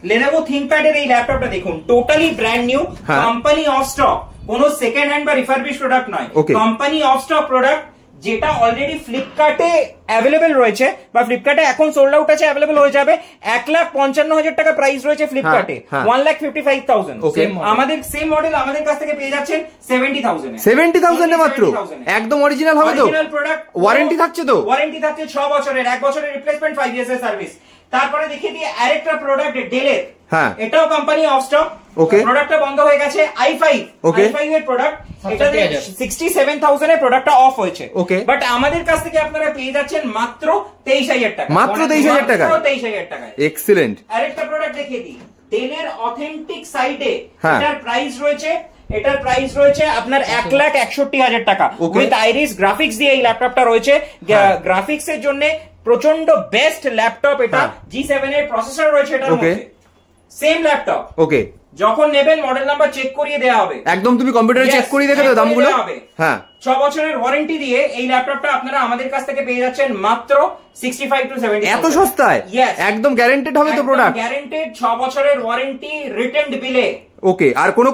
Lenovo ThinkPad এর এই ল্যাপটপটা দেখুন, totally brand new, company of stock, কোনো সেকেন্ড হ্যান্ড বা রিফারবিশ প্রোডাক্ট নয়, কোম্পানি অফ স্টক প্রোডাক্ট, যেটা অলরেডি ফ্লিপকার্টে অ্যাভেলেবেল রয়েছে বা ফ্লিপকার্টে এখন সোল্ড আউট আছে, অ্যাভেলেবেল হয়ে যাবে। 1,55,000 টাকা প্রাইস রয়েছে ফ্লিপকার্টে, 1,55,000। আমাদের সেম মডেল আমাদের কাছ থেকে পেয়ে যাচ্ছেন 70,000 এ। 70,000 এ মাত্র, একদম অরিজিনাল হবে তো? অরিজিনাল প্রোডাক্ট, ওয়ারেন্টি থাকছে তো? ওয়ারেন্টি থাকছে 6 বছরের, 1 বছরের রিপ্লেসমেন্ট, 5 ইয়ার্স এর সার্ভিস। তারপরে দেখিয়ে দিয়ে আরেকটা প্রোডাক্ট ডেলের, এটাও কোম্পানি অফ স্টক, প্রোডাক্টটা বন্ধ হয়ে গেছে, i5 এর প্রোডাক্ট, এটা 67,000 এ প্রোডাক্টটা অফ হয়েছে, বাট আমাদের কাছ থেকে আপনারা পেয়ে যাচ্ছেন মাত্র 23,000 টাকা, মাত্র 23,000 টাকা, 23,000 টাকায়। এক্সিলেন্ট। আরেকটা প্রোডাক্ট দেখিয়ে দিই, ডেলের অথেন্টিক সাইডে, এটার প্রাইস রয়েছে আপনার 1,61,000 টাকা, উইথ আইরিস গ্রাফিক্স দিয়ে এই ল্যাপটপটা রয়েছে। গ্রাফিক্স এর জন্য প্রচন্ড বেস্ট ল্যাপটপ এটা, G7 এর প্রসেসর রয়েছে এটার মধ্যে, সেম ল্যাপটপ। ওকে, যখন নেবেন মডেল নাম্বার চেক করিয়ে দেওয়া হবে, একদম তুমি কম্পিউটারে চেক করিয়ে দেখে দাও দামগুলো। হ্যাঁ, 6 বছরের ওয়ারেন্টি দিয়ে এই ল্যাপটপটা আপনারা আমাদের কাছ থেকে পেয়ে যাচ্ছেন মাত্র 65 to 70। এত সস্তায়? একদম গ্যারান্টেড হবে তো প্রোডাক্ট? গ্যারান্টেড, 6 বছরের ওয়ারেন্টি, রিটার্ন বিলে। ওকে, আর কোনো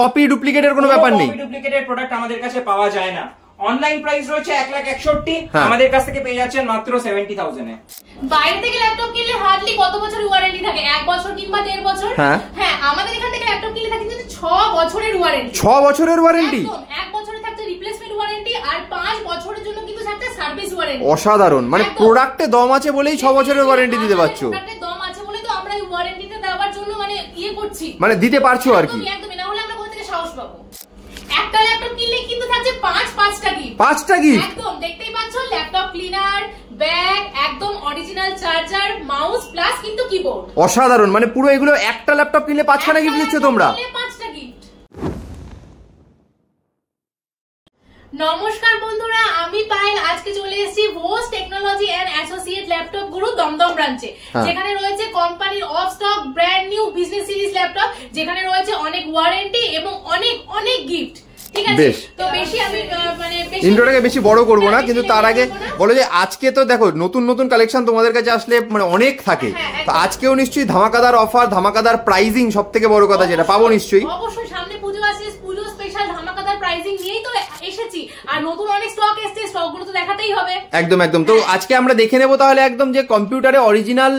কপি ডুপ্লিকেটের কোনো ব্যাপার নেই? কপি ডুপ্লিকেটের প্রোডাক্ট আমাদের কাছে পাওয়া যায় না। অনলাইন প্রাইস রয়েছে 1,61,000, আমাদের কাছ থেকে পেয়ে যাচ্ছেন মাত্র 70,000 এ। বাইরে থেকে ল্যাপটপ কিনলে হার্ডলি কত বছরের ওয়ারেন্টি থাকে? 1 বছর কিংবা 1.5 বছর। হ্যাঁ, আমাদের এখান থেকে ল্যাপটপ কিনলে থাকে কিন্তু 6 বছরের ওয়ারেন্টি। 6 বছরের ওয়ারেন্টি? 1 বছরে থাকছে রিপ্লেসমেন্ট ওয়ারেন্টি, আর 5 বছরের জন্য কিন্তু থাকছে সার্ভিস ওয়ারেন্টি। অসাধারণ, মানে প্রোডাক্টে দম আছে বলেই 6 বছরের ওয়ারেন্টি দিতে পারছো। প্রোডাক্টে দম আছে বলেই তো আমরা এই ওয়ারেন্টিটা দেওয়ার জন্য করছি, মানে দিতে পারছো আর কি। একদম, না হলে আমরা কোথা থেকে সাহস পাবো? একটা ল্যাপটপ কিনলে কিন্তু থাকছে 5টা গিফট। 5টা গিফট? একদম, দেখতেই পাচ্ছ, ল্যাপটপ ক্লিনার, ব্যাগ, একদম অরিজিনাল চার্জার, মাউস প্লাস কিন্তু কিবোর্ড। অসাধারণ, মানে পুরো এগুলো একটা ল্যাপটপ কিনলে 5খানা গিফট দিচ্ছ তোমরা? 5টা গিফট। নমস্কার বন্ধুরা, আমি পায়েল। আজকে চলে এসেছি ভোস টেকনোলজি এন্ড অ্যাসোসিয়েট ল্যাপটপ গুরু দমদম ব্রাঞ্চে, যেখানে রয়েছে কোম্পানির of stock brand new business series laptop, যেখানে রয়েছে অনেক ওয়ারেন্টি এবং অনেক গিফট। ঠিক আছে, তো বেশি আমি ইন্ট্রোটাকে বেশি বড় করব না, কিন্তু তার আগে বলো যে আজকে তো দেখো নতুন কালেকশন তোমাদের কাছে আসলে অনেক থাকে, তো আজকেও নিশ্চয়ই ধামাকাদার অফার, ধামাকাদার প্রাইজিং, সবথেকে বড় কথা যেটা পাবো নিশ্চয়ই। অবশ্যই, সামনে পুজো আসছে, পুজো স্পেশাল ধামাকাদার প্রাইজিং নিয়েই তো এসেছি, আর নতুন অনেক স্টক এসেছে, স্টকগুলো তো দেখাতেই হবে। একদম। তো আজকে আমরা দেখে নেবো তাহলে একদম যে কম্পিউটারে অরিজিনাল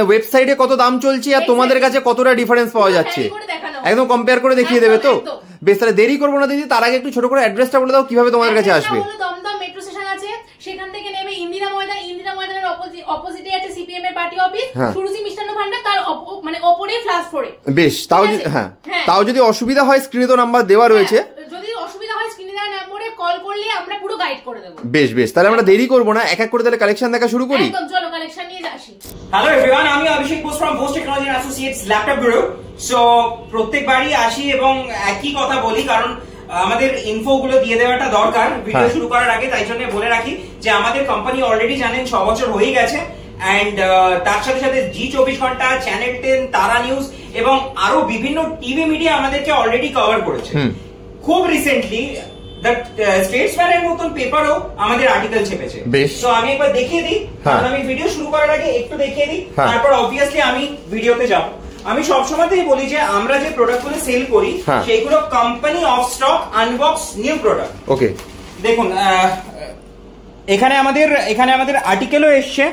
ওয়েবসাইটে কত দাম চলছে আর তোমাদের কাছে কতটা ডিফারেন্স পাওয়া যাচ্ছে, একদম কম্পেয়ার করে দেখিয়ে দেবে তো। বেশ, তাহলে দেরি করবো না দিদি, তার আগে একটু ছোট করে অ্যাড্রেসটা বলে দাও কিভাবে তোমাদের কাছে আসবে। দমদম মেট্রো স্টেশন আছে, সেখান থেকে নেমে ইন্দিরা ময়দানের অপোজিটে আছে সিপিএম এর পার্টি অফিস, সুরুচি মিষ্টান্ন ভান্ডার, তার ওপরে ফ্লাশ ফ্লোরে। বেশ, তাও যদি অসুবিধা হয় স্ক্রিনে তো নাম্বার দেওয়া রয়েছে, যদি অসুবিধা হয় স্ক্রিনে দেওয়া নম্বরে কল করলে আমরা পুরো গাইড করে দেব। বেশ, তাহলে আমরা দেরি করবো না, এক এক করে তাহলে কালেকশন দেখা শুরু করি। একদম, চলো কালেকশন নিয়ে আসি। হ্যালো এভরিওয়ান, আমি Abhishek Bose from Bose technology and associates laptop group. So প্রত্যেকবারই আসি এবং একই কথা বলি, কারণ আমাদের ইনফো গুলো দিয়ে দেওয়াটা দরকার ভিডিও শুরু করার আগে, তাই জন্য বলে রাখি যে আমাদের কোম্পানি অলরেডি জানেন 6 বছর হয়ে গেছে, এন্ড তার সাথে সাথে জি24 ঘন্টা, চ্যানেল 10, তারা নিউজ এবং আরো বিভিন্ন টিভি মিডিয়া আমাদেরকে অলরেডি কভার করেছে। খুব রিসেন্টলি দ্য স্টেটসম্যান এর মতন পেপারও আমাদের আর্টিকেল ছেপেছে। তো আমি একবার দেখিয়ে দিই, কারণ আমি ভিডিও শুরু করার আগে একটু দেখিয়ে দিই, তারপর অবভিয়াসলি আমি ভিডিওতে যাব। আমি সবসময়তেই বলি যে আমরা যে প্রোডাক্টগুলো সেল করি সেইগুলো company of stock unbox new product. Okay, দেখুন এখানে আমাদের আর্টিকেলও এসছে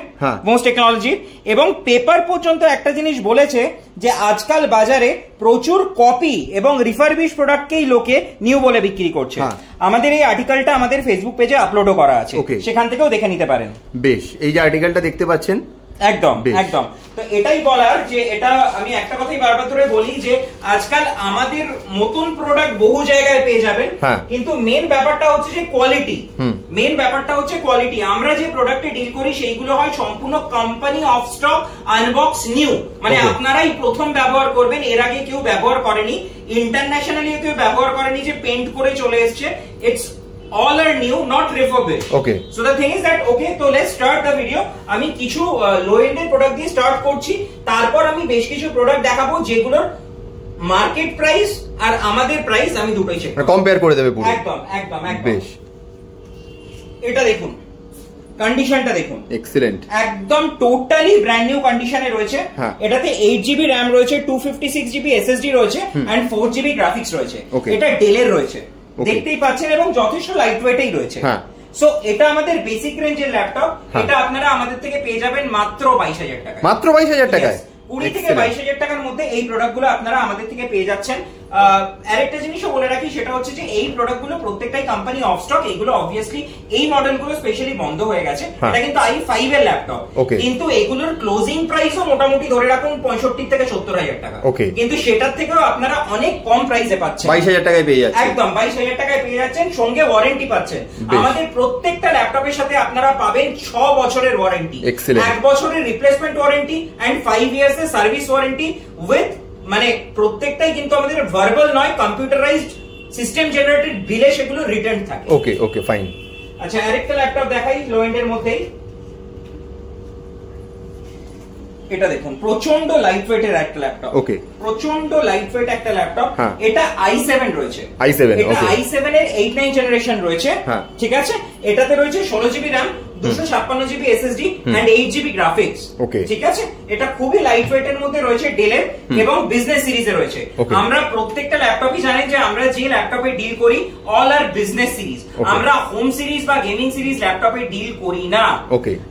ভোস টেকনোলজি, এবং পেপার পর্যন্ত একটা জিনিস বলেছে যে আজকাল বাজারে প্রচুর কপি এবং রিফারবিশ প্রোডাক্টকেই লোকে নিউ বলে বিক্রি করছে। আমাদের এই আর্টিকেলটা আমাদের ফেসবুক পেজে আপলোডও করা আছে, সেখান থেকেও দেখে নিতে পারেন। বেশ, এই যে আর্টিকেলটা দেখতে পাচ্ছেন, একদম। তো এটাই বলার যে এটা আমি একটা কথাই বারবার ধরে বলি যে আজকাল আমাদের নতুন প্রোডাক্ট বহু জায়গায় পেয়ে যাবেন, কিন্তু মেন ব্যাপারটা হচ্ছে যে কোয়ালিটি। আমরা যে প্রোডাক্টে ডিল করি সেইগুলো হয় সম্পূর্ণ company of stock unbox new, মানে আপনারাই প্রথম ব্যবহার করবেন, এর আগে কেউ ব্যবহার করেনি, ইন্টারন্যাশনালি কেউ ব্যবহার করেনি, যে পেন্ট করে চলে এসছে। It's all are new, not refurbished. Okay. So the thing is that so let's start the video. আমি কিছু লো এন্ডের প্রোডাক্ট দিয়ে স্টার্ট করছি, তারপর আমি বেশ কিছু প্রোডাক্ট দেখাবো যেগুলোর মার্কেট প্রাইস আর আমাদের প্রাইস আমি দুটোই চেক কম্পেয়ার করে দেবে পুরো। একদম। বেশ, এটা দেখুন, কন্ডিশনটা দেখুন, এক্সিলেন্ট, একদম টোটালি ব্র্যান্ড নিউ কন্ডিশনে রয়েছে। এটাতে 8GB র্যাম রয়েছে, 256GB SSD রয়েছে এন্ড 4GB গ্রাফিক্স রয়েছে। এটা ডেলের রয়েছে, দেখতেই পাচ্ছেন, এবং যথেষ্ট লাইট ওয়েটেই রয়েছে। সো এটা আমাদের বেসিক রেঞ্জের ল্যাপটপ। এটা আপনারা আমাদের থেকে পেয়ে যাবেন মাত্র 22,000 টাকায়। মাত্র 22,000 টাকায়, 20 থেকে 22,000 টাকার মধ্যে এই প্রোডাক্টগুলো আপনারা আমাদের থেকে পেয়ে যাচ্ছেন। আরেকটা জিনিসও বলে রাখি, সেটা হচ্ছে যে এই প্রোডাক্টগুলো প্রত্যেকটাই কোম্পানি অফ স্টক। এইগুলো অবভিয়াসলি এই মডেলগুলো স্পেশালি বন্ধ হয়ে গেছে। এটা কিন্তু i5 এর ল্যাপটপ, কিন্তু এগুলোর ক্লোজিং প্রাইসও মোটামুটি ধরে রাখুন 65 থেকে 70,000 টাকা। কিন্তু সেটার থেকেও আপনারা অনেক কম প্রাইসে পাচ্ছেন, 22,000 টাকায় পেয়ে যাচ্ছেন। একদম 22,000 টাকায় পেয়ে যাচ্ছেন, সঙ্গে ওয়ারেন্টি পাচ্ছেন। আমাদের প্রত্যেকটা ল্যাপটপের সাথে আপনারা পাবেন 6 বছরের ওয়ারেন্টি, 1 বছরের রিপ্লেসমেন্ট ওয়ারেন্টি এন্ড 5 ইয়ার্স এর সার্ভিস ওয়ারেন্টি উইথ, মানে প্রত্যেকটাই কিন্তু আমাদের ভার্বাল নয়, কম্পিউটারাইজড সিস্টেম জেনারেটেড বিলে সেগুলো রিটার্ন থাকে। ওকে ওকে ফাইন। আচ্ছা, আরেকটা ল্যাপটপ দেখাই লো এন্ড এর মধ্যেই। এটা দেখুন, প্রচন্ড লাইট ওয়েটের একটা ল্যাপটপ। ওকে, প্রচন্ড লাইট ওয়েট একটা ল্যাপটপ। এটা i7 রয়েছে, i7 এটা i7 এর 8-9 জেনারেশন রয়েছে। ঠিক আছে, এটাতে রয়েছে 16GB RAM, 256GB SSD and 8GB graphics. ঠিক আছে, এটা খুবই লাইট ওয়েট এর মধ্যে রয়েছে, ডেলের এবং বিজনেস সিরিজে রয়েছে। আমরা প্রত্যেকটা ল্যাপটপই জানেন যে আমরা যে ল্যাপটপে ডিল করি অল আর বিজনেস সিরিজ, আমরা হোম সিরিজ বা গেমিং সিরিজ ল্যাপটপে ডিল করি না।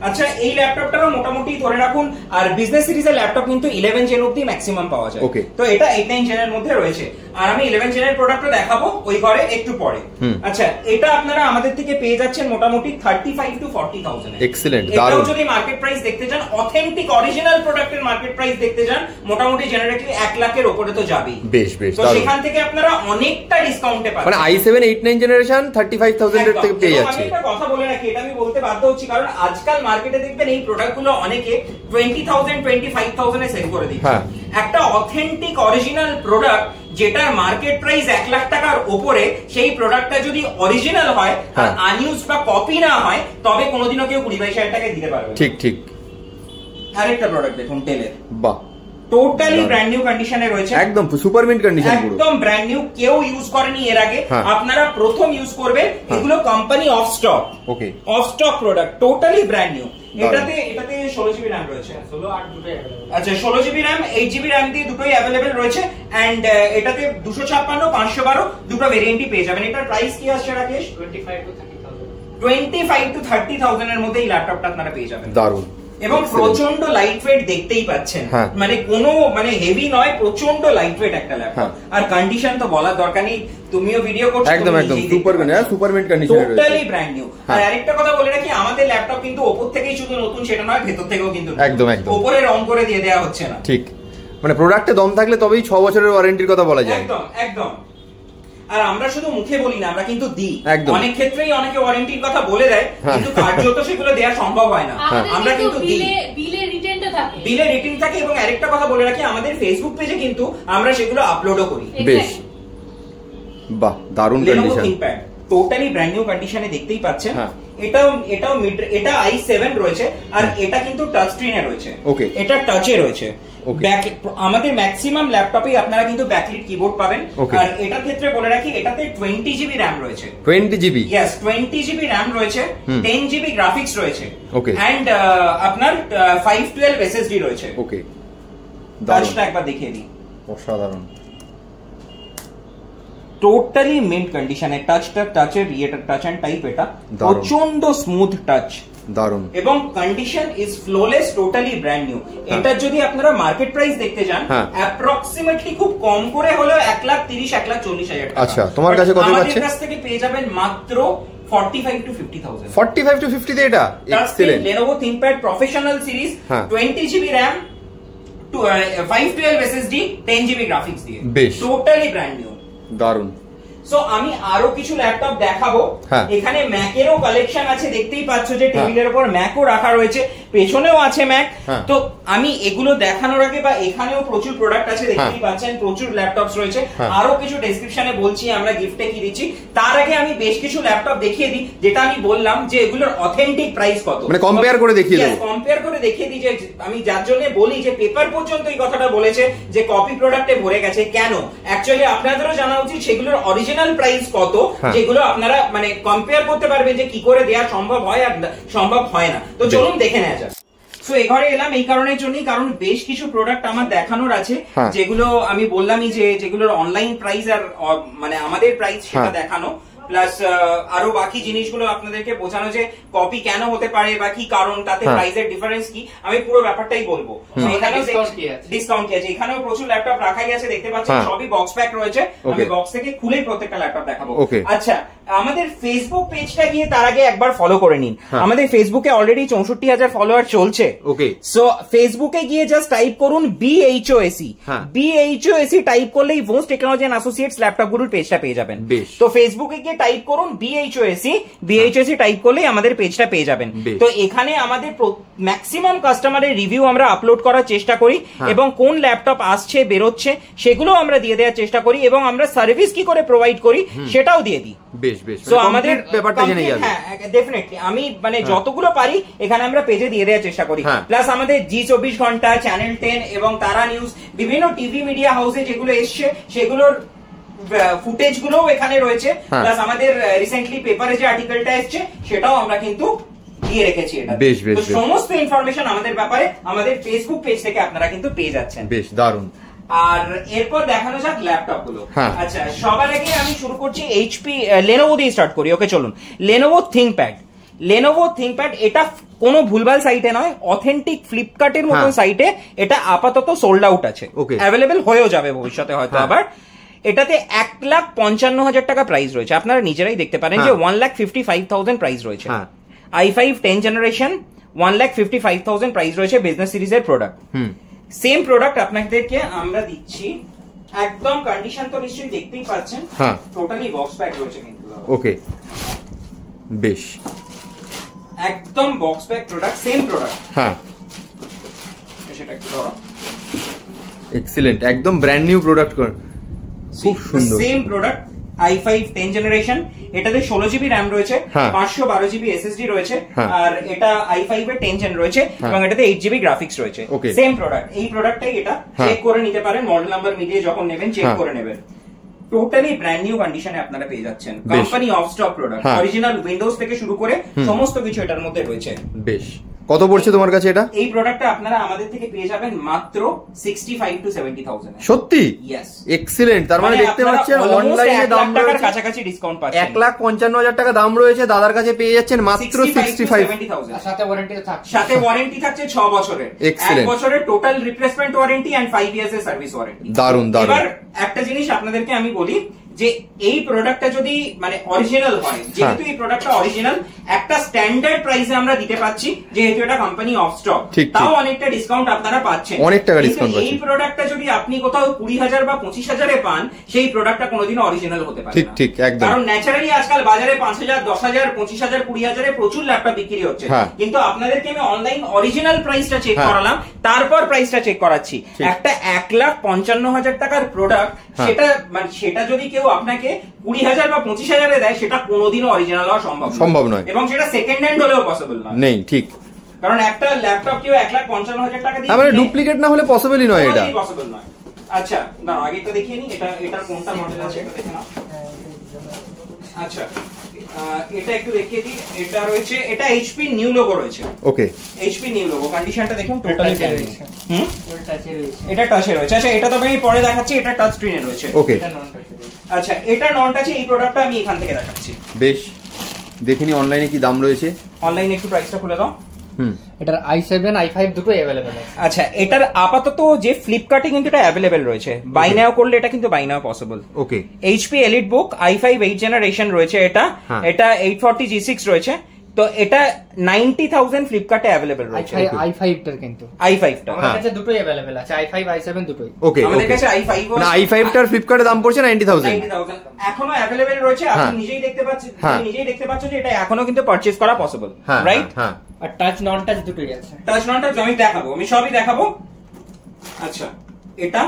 আচ্ছা, এই ল্যাপটপটারও মোটামুটি ধরে রাখুন, আর বিজনেস সিরিজের ল্যাপটপ কিন্তু 11 জেন অব্দি ম্যাক্সিমাম পাওয়া যায়। তো এটা 8-9 জেনের মধ্যে রয়েছে, আর আমি 11 জেনের প্রোডাক্টও দেখাবো ওই ঘরে একটু পরে। আচ্ছা, এটা আপনারা আমাদের থেকে পেয়ে যাচ্ছেন মোটামুটি 35 to 40,000। এক্সিলেন্ট, দারুণ। যদি মার্কেট প্রাইস দেখতে যান, অথেন্টিক অরিজিনাল প্রোডাক্টের মার্কেট প্রাইস দেখতে যান, মোটামুটি জেনারেটলি 1 লাখের উপরে তো যাবেই। বেশ বেশ, তো সেখান থেকে আপনারা অনেকটা ডিসকাউন্টে পাবেন। মানে i7 8-9 জেনারেশন 35,000 এর থেকে পেয়ে যাচ্ছে। আমি একটা কথা বলে রাখি, এটা আমি বলতে বাধ্য হচ্ছি, কারণ আজকাল মার্কেটে দেখবেন এই প্রোডাক্টগুলো অনেকে 20,000 25,000 এ সেল করে দিচ্ছে। একটা অথেন্টিক অরিজিনাল প্রোডাক্ট যেটার মার্কেট প্রাইস 1 লাখ টাকার উপরে, সেই প্রোডাক্টটা যদি অরিজিনাল হয় আর আনইউজড বা কপি না হয়, তবে কোনোদিনও কেউ 20,000 টাকায় দিতে পারবে। ঠিক ঠিক। আরেকটা প্রোডাক্ট দেখুন, টেলের। বাহ, টোটালি ব্র্যান্ড নিউ কন্ডিশনে রয়েছে, একদম সুপার মিন্ট কন্ডিশন, একদম ব্র্যান্ড নিউ, কেউ ইউজ করেনি এর আগে, আপনারা প্রথম ইউজ করবেন। এগুলো company of stock, okay, of stock product, totally brand new. এটাতে 16GB RAM রয়েছে, 16 8 দুটোই अवेलेबल। আচ্ছা, 16GB RAM 8GB RAM দিয়ে দুটোই अवेलेबल রয়েছে এন্ড এটাতে 256 512 দুটো ভেরিয়েন্টই পেয়ে যাবেন। এটার প্রাইস কি আসছে রাকেশ? 25 to 30,000 এর মধ্যে এই ল্যাপটপটা আপনারা পেয়ে যাবেন। দারুণ, এবং প্রচন্ড লাইট ওয়েট, দেখতেই পাচ্ছেন, মানে কোনো মানে হেভি নয়, প্রচন্ড লাইট ওয়েট একটা ল্যাপটপ। আর কন্ডিশন তো বলার দরকার নেই, তুমিও ভিডিও করছো, একদম একদম super mint condition, totally brand new. আর আরেকটা কথা বলে রাখি, আমাদের ল্যাপটপ কিন্তু উপর থেকেই শুধু নতুন সেটা নয়, ভেতর থেকেও কিন্তু একদম একদম উপরে রং করে দিয়ে দেওয়া হচ্ছে না। ঠিক, মানে প্রোডাক্টে দম থাকলে তবেই 6 বছরের ওয়ারেন্টির কথা বলা যায়। একদম একদম। আর আমরা শুধু মুখে বলি না, আমরা কিন্তু দিই। অনেক ক্ষেত্রেই অনেকে ওয়ারেন্টির কথা বলে দেয়, কিন্তু কার্যত সেগুলো দেওয়া সম্ভব হয় না। আমরা কিন্তু দিই, বিলে রিটেন থাকে। এবং আরেকটা কথা বলে রাখি, আমাদের ফেসবুক পেজে কিন্তু আমরা সেগুলো আপলোডও করি। বেশ, বাহ, দারুণ কন্ডিশন। টোটালি ব্র্যান্ড নিউ কন্ডিশনে দেখতেই পাচ্ছেন। এটাও এটা i7 রয়েছে, আর এটা কিন্তু টাচ স্ক্রিনে রয়েছে, এটা টাচে রয়েছে। আমাদের ম্যাক্সিমাম ল্যাপটপে আপনারা কিন্তু ব্যাকলিট কিবোর্ড পাবেন। আর এটার ক্ষেত্রে বলে রাখি, এটাতে 20GB RAM রয়েছে। 20GB? ইয়েস, 20GB RAM রয়েছে, 10GB গ্রাফিক্স রয়েছে এন্ড আপনার 512 SSD রয়েছে। ওকে, টাচটা একবার দেখিয়ে দিই, অসাধারণ, টোটালি মিন্ট কন্ডিশনে। টাচের ইয়েটা টাচ এন্ড টাইপ, এটা প্রচন্ড স্মুথ টাচ, দারুন, এবং condition is flawless, totally brand new. এটা যদি আপনারা মার্কেট প্রাইস দেখতে যান, অ্যাপ্রক্সিমেটলি খুব কম করে হলেও 1,30,000 টাকা। আচ্ছা, তোমার কাছে কত পাচ্ছেন? আমাদের কাছ থেকে পেয়ে যাবেন মাত্র 45 to 50,000। 45 to 50 তে এটা excellent. Lenovo ThinkPad professional series, 20GB RAM, 512 SSD, 10GB graphics দিয়ে, টোটালি ব্র্যান্ড নিউ, দারুন। সো আমি আরো কিছু ল্যাপটপ দেখাবো। এখানে ম্যাকেরও কালেকশন আছে, দেখতেই পাচ্ছ যে টেবিলের উপর ম্যাকও রাখা রয়েছে, পেছনেও আছে ম্যাক। তো আমি এগুলো দেখানোর আগে, বা এখানেও প্রচুর প্রোডাক্ট আছে, দেখতেই পাচ্ছেন, প্রচুর ল্যাপটপস রয়েছে। আরো কিছু ডেসক্রিপশনে বলছি আমরা গিফটে কি দিচ্ছি। তার আগে আমি বেশ কিছু ল্যাপটপ দেখিয়ে দিই, যেটা আমি বললাম যে এগুলোর অথেন্টিক প্রাইস কত, মানে কম্পেয়ার করে দেখিয়ে দেব। কম্পেয়ার করে দেখিয়ে দিই, যে আমি যার জন্য বলি যে পেপার পর্যন্ত এই কথাটা বলেছে যে কপি প্রোডাক্টে ভরে গেছে। কেন? অ্যাকচুয়ালি আপনাদেরও জানা উচিত সেগুলোর অরিজিনাল অরিজিনাল প্রাইস কত, যেগুলো আপনারা মানে কম্পেয়ার করতে পারবেন যে কি করে দেওয়া সম্ভব হয় আর সম্ভব হয় না। তো চলুন দেখে নেওয়া যাক। সো এই ঘরে এলাম এই কারণের জন্যই, কারণ বেশ কিছু প্রোডাক্ট আমার দেখানোর আছে, যেগুলো আমি বললামই যে যেগুলোর অনলাইন প্রাইস আর মানে আমাদের প্রাইস সেটা দেখানো, প্লাস আরো বাকি জিনিসগুলো আপনাদেরকে বোঝানো যে কপি কেন হতে পারে বা কি কারণ, তাতে প্রাইসের ডিফারেন্স কি, আমি পুরো ব্যাপারটাই বলবো। এখানেও ডিসকাউন্ট কি আছে, এখানেও প্রচুর ল্যাপটপ রাখাই আছে, দেখতে পাচ্ছেন সবই বক্স প্যাক রয়েছে। আমি বক্স থেকে খুলেই প্রত্যেকটা ল্যাপটপ দেখাবো। আচ্ছা, আমাদের ফেসবুক পেজটা গিয়ে তার আগে একবার ফলো করে নিন। আমাদের ফেসবুকে অলরেডি 64,000 ফলোয়ার চলছে। সো ফেসবুকে গিয়ে জাস্ট টাইপ করুন BHOAC টাইপ করলেই ভোস টেকনোলজি এন্ড অ্যাসোসিয়েটস ল্যাপটপ গুলোর পেজটা পেয়ে যাবেন। তো ফেসবুকে গিয়ে টাইপ করুন BHOAC টাইপ করলেই আমাদের পেজটা পেয়ে যাবেন। তো এখানে আমাদের ম্যাক্সিমাম কাস্টমারের রিভিউ আমরা আপলোড করার চেষ্টা করি, এবং কোন ল্যাপটপ আসছে বেরোচ্ছে সেগুলো আমরা দিয়ে দেওয়ার চেষ্টা করি, এবং আমরা সার্ভিস কি করে প্রোভাইড করি সেটাও দিয়ে দিই। তো আমাদের ব্যাপারটা জেনে যাবে। হ্যাঁ, ডেফিনেটলি আমি মানে যতগুলো পারি এখানে আমরা পেজে দিয়ে দেওয়ার চেষ্টা করি। প্লাস আমাদের জি24 ঘন্টা, চ্যানেল 10 এবং তারা নিউজ, বিভিন্ন টিভি মিডিয়া হাউসে যেগুলো এসছে সেগুলোর ফুটেজ গুলো এখানে রয়েছে। প্লাস আমাদের রিসেন্টলি পেপারে যে আর্টিকেলটা এসছে সেটাও আমরা কিন্তু দিয়ে রেখেছি। এটা সমস্ত ইনফরমেশন আমাদের ব্যাপারে আমাদের ফেসবুক পেজ থেকে আপনারা কিন্তু পেয়ে যাচ্ছেন। বেশ দারুণ। আর এরপর দেখানো যাক ল্যাপটপ গুলো। আচ্ছা, সবার আগে আমি শুরু করছি লেনোভো দিয়ে স্টার্ট করি। ওকে চলুন, লেনোভো থিংকপ্যাড। এটা কোনো ভুলভাল সাইটে নয়, অথেন্টিক ফ্লিপকার্টের মতো সাইটে এটা আপাতত সোল্ড আউট আছে, অ্যাভেলেবেল হয়েও যাবে ভবিষ্যতে হয়তো আবার। এটাতে 1,55,000 টাকা প্রাইস রয়েছে, আপনারা নিজেরাই দেখতে পারেন যে 1,55,000 প্রাইস রয়েছে। i5 10 জেনারেশন 1,55,000 প্রাইস রয়েছে, বিজনেস সিরিজের প্রোডাক্ট। সেম প্রোডাক্ট আপনাদেরকে আমরা দিচ্ছি, একদম কন্ডিশন তো নিশ্চয়ই দেখতেই পাচ্ছেন, টোটালি বক্স প্যাক রয়েছে কিন্তু। ওকে, বেশ, একদম box pack product, same product. সেটা একটু ধরো, এক্সিলেন্ট, একদম ব্র্যান্ড নিউ প্রোডাক্ট, খুব সুন্দর। সেম প্রোডাক্ট, i5 10 জেনারেশন, এটাতে 16GB র্যাম রয়েছে, 512GB SSD রয়েছে, আর এটা i5 এর 10 জেন রয়েছে, এবং এটাতে 8GB গ্রাফিক্স রয়েছে। সেম প্রোডাক্ট, এই প্রোডাক্টটাই এটা চেক করে নিতে পারেন, মডেল নাম্বার মিলিয়ে যখন নেবেন চেক করে নেবেন। টোটালি ব্র্যান্ড নিউ কন্ডিশনে আপনারা পেয়ে যাচ্ছেন, company of stock product, original Windows থেকে শুরু করে সমস্ত কিছু এটার মধ্যে রয়েছে। বেশ, কত পড়ছে তোমার কাছে এটা? এই প্রোডাক্টটা আপনারা আমাদের থেকে পেয়ে যাবেন মাত্র 65 to 70,000। সত্যি? Yes, excellent. তার মানে দেখতে পাচ্ছেন অনলাইনে দাম টাকার কাছাকাছি ডিসকাউন্ট পাচ্ছেন। 1,55,000 টাকা দাম রয়েছে, দাদার কাছে পেয়ে যাচ্ছেন মাত্র 65,000। সাথে ওয়ারেন্টি থাকছে 6 বছরের, 1 বছরের total replacement warranty and 5 years এর সার্ভিস ওয়ারেন্টি। দারুন দারুন। এবার একটা জিনিস আপনাদেরকে আমি বলি যে এই প্রোডাক্টটা যদি মানে অরিজিনাল হয়, যেহেতু এই প্রোডাক্টটা অরিজিনাল, একটা স্ট্যান্ডার্ড প্রাইসে আমরা দিতে পাচ্ছি, যেহেতু এটা কোম্পানি অফ স্টক, তাও অনেকটা ডিসকাউন্ট আপনারা পাচ্ছেন, অনেক টাকা ডিসকাউন্ট পাচ্ছেন। এই প্রোডাক্টটা যদি আপনি কোথাও 20,000 বা 25,000 এ পান, সেই প্রোডাক্টটা কোনোদিনও অরিজিনাল হতে পারে না। ঠিক ঠিক, একদম। কারণ ন্যাচারালি আজকাল বাজারে 5,000, 10,000, 25,000, 20,000 এ প্রচুর ল্যাপটপ বিক্রি হচ্ছে, কিন্তু আপনাদেরকে আমি অনলাইন অরিজিনাল প্রাইসটা চেক করালাম, তারপর প্রাইসটা চেক করাচ্ছি। একটা 1,55,000 টাকার প্রোডাক্ট, সেটা যদি কেউ আপনাকে 20,000 বা 25,000 এ দেয়, সেটা কোনোদিনও অরিজিনাল হওয়া সম্ভব নয়, এবং সেটা সেকেন্ড হ্যান্ড হলেও পসিবল নয়। নেই, ঠিক। কারণ একটা ল্যাপটপ কেউ 1,55,000 টাকা দিয়ে, মানে ডুপ্লিকেট না হলে পসিবলই নয়, এটা পসিবল নয়। আচ্ছা, না আগে তো দেখিয়ে নি এটা কোনটা মডেল আছে, এটা দেখে নাও। আচ্ছা, এটা একটু দেখিয়ে দিই। এটা রয়েছে, এটা HP নিউ লোগো রয়েছে। ওকে, HP নিউ লোগো, কন্ডিশনটা দেখুন টোটালি রয়েছে। এটা টাচে রয়েছে। আচ্ছা, এটা তো আমি পরে দেখাচ্ছি, এটা টাচ স্ক্রিনে রয়েছে। ওকে, আচ্ছা, এটা নন টাচে, এই প্রোডাক্টটা আমি এখান থেকে দেখাচ্ছি। বেশ, দেখিনি অনলাইনে কি দাম রয়েছে। অনলাইনে একটু প্রাইসটা খুলে দাও। এটার i7 i5 দুটোই अवेलेबल আছে। আচ্ছা, এটার আপাতত যে ফ্লিপকার্টে কিন্তু এটা अवेलेबल রয়েছে, বাই নাও করলে এটা কিন্তু buy now possible. Okay, HP Elite Book i5 8 generation রয়েছে, এটা 840 G6 রয়েছে। তো এটা 90,000 ফ্লিপকার্টে अवेलेबल রয়েছে। i5 টার কিন্তু i5 টা আমাদের কাছে দুটোই अवेलेबल আছে, i5 i7 দুটোই। ওকে, আমাদের কাছে i5 না i5 টার ফ্লিপকার্টে দাম পড়ছে 90,000 এখনো अवेलेबल রয়েছে। আপনি নিজেই দেখতে পাচ্ছেন যে এটা এখনো কিন্তু পারচেজ করা পসিবল, রাইট? হ্যাঁ, আর টাচ নন টাচ দুটোই আছে। টাচ নন টাচ আমি দেখাবো, আমি সবই দেখাবো। আচ্ছা, এটা